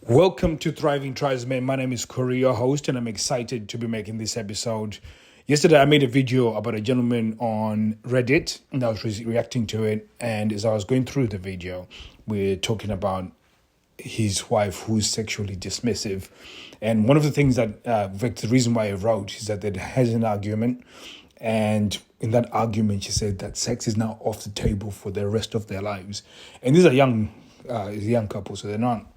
Welcome to Thriving Tribesmen. My name is Kuri, your host, and I'm excited to be making this episode. Yesterday, I made a video about a gentleman on Reddit, and I was reacting to it. And as I was going through the video, we're talking about his wife who's sexually dismissive. And one of the things that, the reason why I wrote is that they had an argument. And in that argument, she said that sex is now off the table for the rest of their lives. And these are young couple, so they're not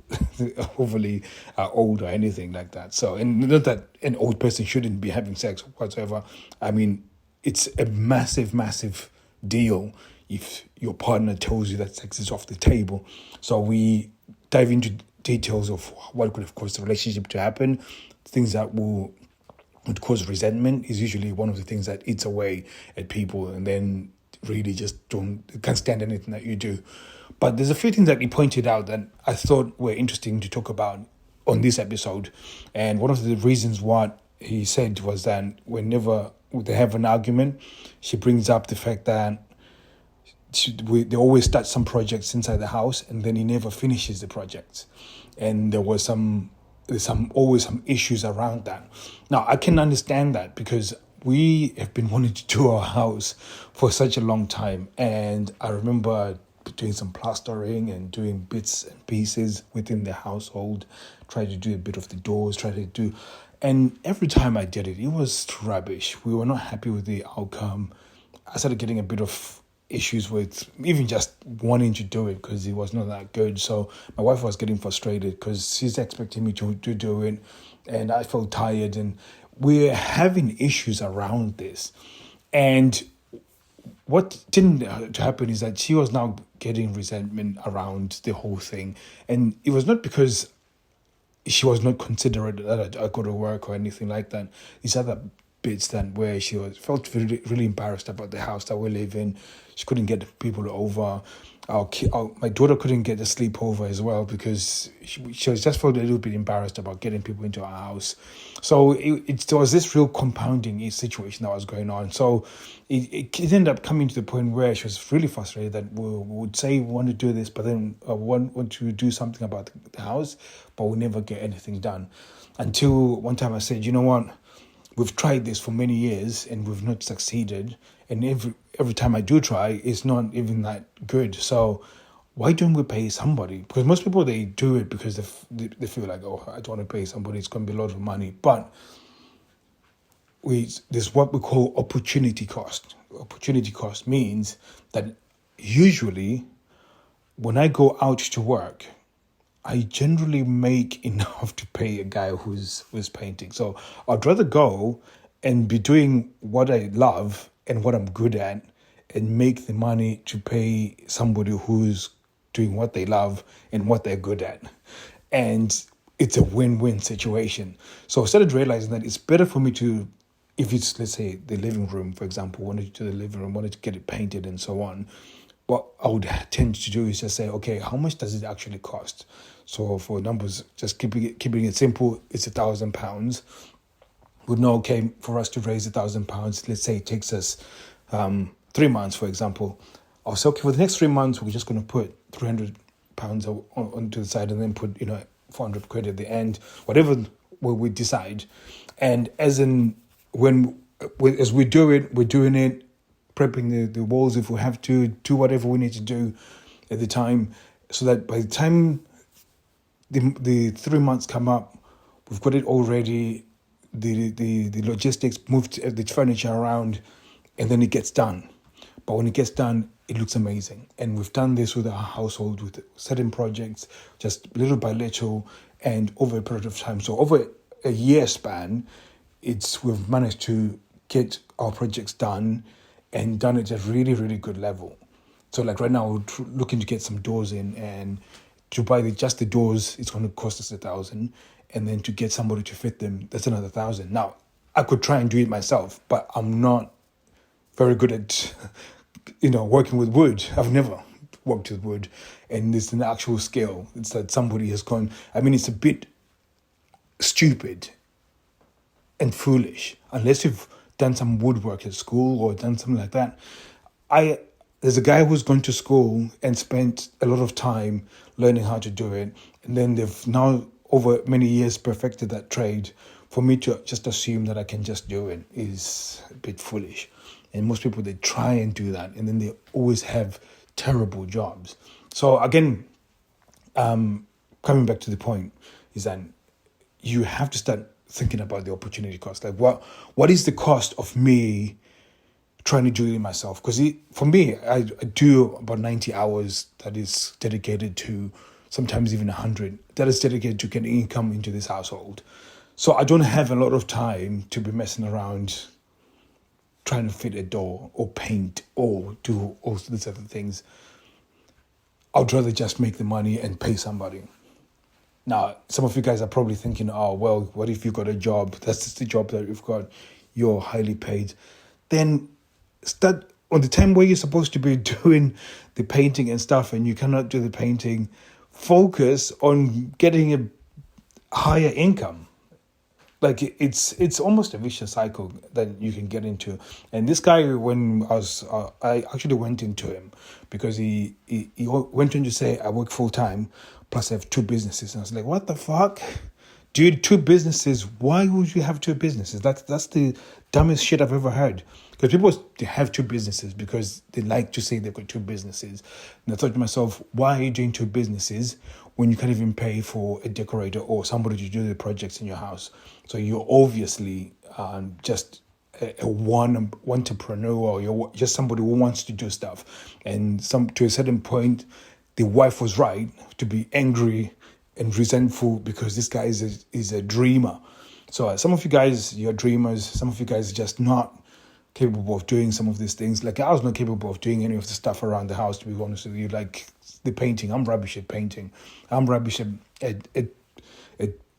overly old or anything like that. So, and not that an old person shouldn't be having sex whatsoever. I mean, it's a massive deal if your partner tells you that sex is off the table. So we dive into details of what could have caused the relationship to happen, things that would cause resentment is usually one of the things that eats away at people, and then really just can't stand anything that you do. But there's a few things that he pointed out that I thought were interesting to talk about on this episode. And one of the reasons what he said was that whenever they have an argument, she brings up the fact that they always start some projects inside the house and then he never finishes the projects. And there's always some issues around that. Now, I can understand that because we have been wanting to do our house for such a long time. And I remember doing some plastering and doing bits and pieces within the household, try to do a bit of the doors, and every time I did it, it was rubbish. We were not happy with the outcome. I started getting a bit of issues with even just wanting to do it because it was not that good. So my wife was getting frustrated because she's expecting me to do it, and I felt tired, and we're having issues around this. And what didn't happen is that she was now getting resentment around the whole thing. And it was not because she was not considerate that I go to work or anything like that. These other bits that where she felt really, really embarrassed about the house that we live in. She couldn't get people over. My daughter couldn't get a sleepover as well because she just felt a little bit embarrassed about getting people into our house. So there was this real compounding situation that was going on. So it ended up coming to the point where she was really frustrated that we would say we want to do this, but then want to do something about the house, but we never get anything done. Until one time I said, you know what? We've tried this for many years and we've not succeeded. And every time I do try, it's not even that good. So why don't we pay somebody? Because most people, they do it because they feel like, oh, I don't want to pay somebody. It's going to be a lot of money. But there's what we call opportunity cost. Opportunity cost means that usually when I go out to work, I generally make enough to pay a guy who's painting. So I'd rather go and be doing what I love and what I'm good at and make the money to pay somebody who's doing what they love and what they're good at. And it's a win-win situation. So I started realizing that it's better for me to, if it's, let's say, the living room, for example, wanted to do the living room, wanted to get it painted and so on, what I would tend to do is just say, okay, how much does it actually cost? So for numbers, just keeping it simple, it's £1,000. We'd know, okay, for us to raise £1,000, let's say it takes us 3 months, for example. I'll say, okay, for the next 3 months, we're just going to put £300 onto the side and then put, 400 quid at the end, whatever we decide. And as we do it, we're doing it, prepping the walls if we have to, do whatever we need to do at the time, so that by the time the 3 months come up, we've got it all ready, the logistics, moved the furniture around, and then it gets done. But when it gets done, it looks amazing. And we've done this with our household, with certain projects, just little by little, and over a period of time. So over a year span, we've managed to get our projects done and done it at a really, really good level. So like right now, we're looking to get some doors in, and to buy just the doors, it's going to cost us 1,000. And then to get somebody to fit them, that's another 1,000. Now, I could try and do it myself, but I'm not very good at, working with wood. I've never worked with wood. And it's an actual skill. It's that somebody has gone, it's a bit stupid and foolish, unless you've done some woodwork at school or done something like that. There's a guy who's gone to school and spent a lot of time learning how to do it, and then they've now over many years perfected that trade, for me to just assume that I can just do it is a bit foolish. And most people, they try and do that, and then they always have terrible jobs. So again, coming back to the point is that you have to start thinking about the opportunity cost. Like, what is the cost of me trying to do it myself? Because for me, I do about 90 hours that is dedicated to, sometimes even 100, that is dedicated to getting income into this household. So I don't have a lot of time to be messing around trying to fit a door or paint or do all these other things. I'd rather just make the money and pay somebody. Now, some of you guys are probably thinking, oh, well, what if you got a job? That's just the job that you've got. You're highly paid. Then start on the time where you're supposed to be doing the painting and stuff, and you cannot do the painting. Focus on getting a higher income. Like, it's almost a vicious cycle that you can get into. And this guy, when I actually went into him because he went on to say, I work full time, plus I have 2 businesses. And I was like, what the fuck? Dude, 2 businesses? Why would you have 2 businesses? That's the dumbest shit I've ever heard. Because people, they have 2 businesses because they like to say they've got 2 businesses. And I thought to myself, why are you doing 2 businesses when you can't even pay for a decorator or somebody to do the projects in your house? So you're obviously just a one entrepreneur, or you're just somebody who wants to do stuff. And to a certain point, the wife was right to be angry and resentful because this guy is a dreamer. So some of you guys, you're dreamers. Some of you guys are just not capable of doing some of these things. Like, I was not capable of doing any of the stuff around the house, to be honest with you. Like the painting, I'm rubbish at painting. I'm rubbish at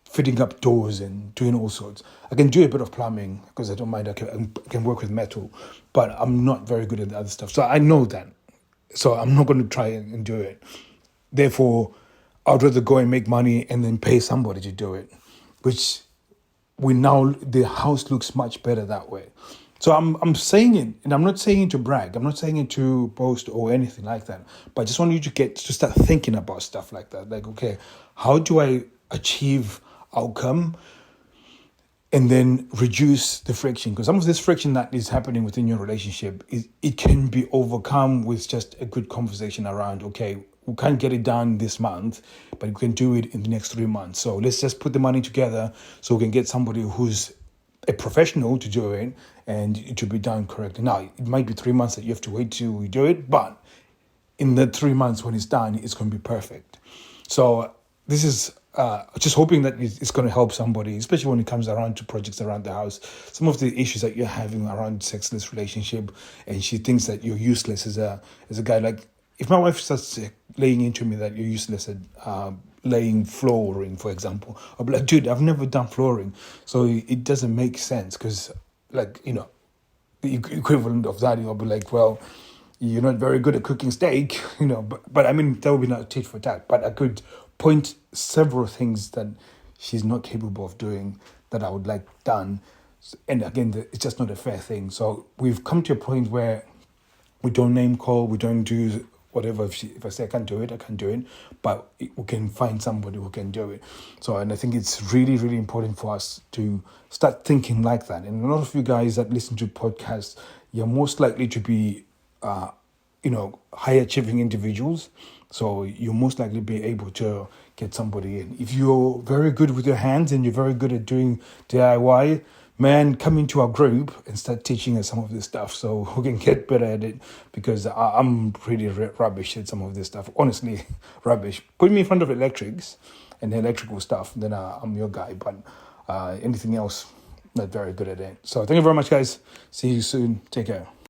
fitting up doors and doing all sorts. I can do a bit of plumbing because I don't mind. I can work with metal, but I'm not very good at the other stuff. So I know that. So I'm not going to try and do it. Therefore, I'd rather go and make money and then pay somebody to do it, which the house looks much better that way. So I'm saying it, and I'm not saying it to brag. I'm not saying it to boast or anything like that. But I just want you to start thinking about stuff like that. Like, okay, how do I achieve outcome and then reduce the friction? Because some of this friction that is happening within your relationship, it can be overcome with just a good conversation around, okay, we can't get it done this month, but we can do it in the next 3 months. So let's just put the money together so we can get somebody who's a professional to do it and it to be done correctly. Now, it might be 3 months that you have to wait till we do it, but in the 3 months when it's done, it's going to be perfect. So this is just hoping that it's going to help somebody, especially when it comes around to projects around the house. Some of the issues that you're having around sexless relationship, and she thinks that you're useless as a guy. Like, if my wife starts laying into me that you're useless at laying flooring, for example, I'll be like, dude, I've never done flooring, so it doesn't make sense. Because, like, the equivalent of that, I'll be like, well, you're not very good at cooking steak, but I mean, that would be not tit for tat. But I could point several things that she's not capable of doing that I would like done. And again, it's just not a fair thing. So we've come to a point where we don't name call, we don't do whatever. If I say I can't do it, I can't do it. But we can find somebody who can do it. So, and I think it's really, really important for us to start thinking like that. And a lot of you guys that listen to podcasts, you're most likely to be high achieving individuals. So you'll most likely be able to get somebody in. If you're very good with your hands and you're very good at doing DIY, man, come into our group and start teaching us some of this stuff so we can get better at it, because I'm pretty rubbish at some of this stuff. Honestly, rubbish. Put me in front of electrics and electrical stuff, then I'm your guy. But anything else, not very good at it. So thank you very much, guys. See you soon. Take care.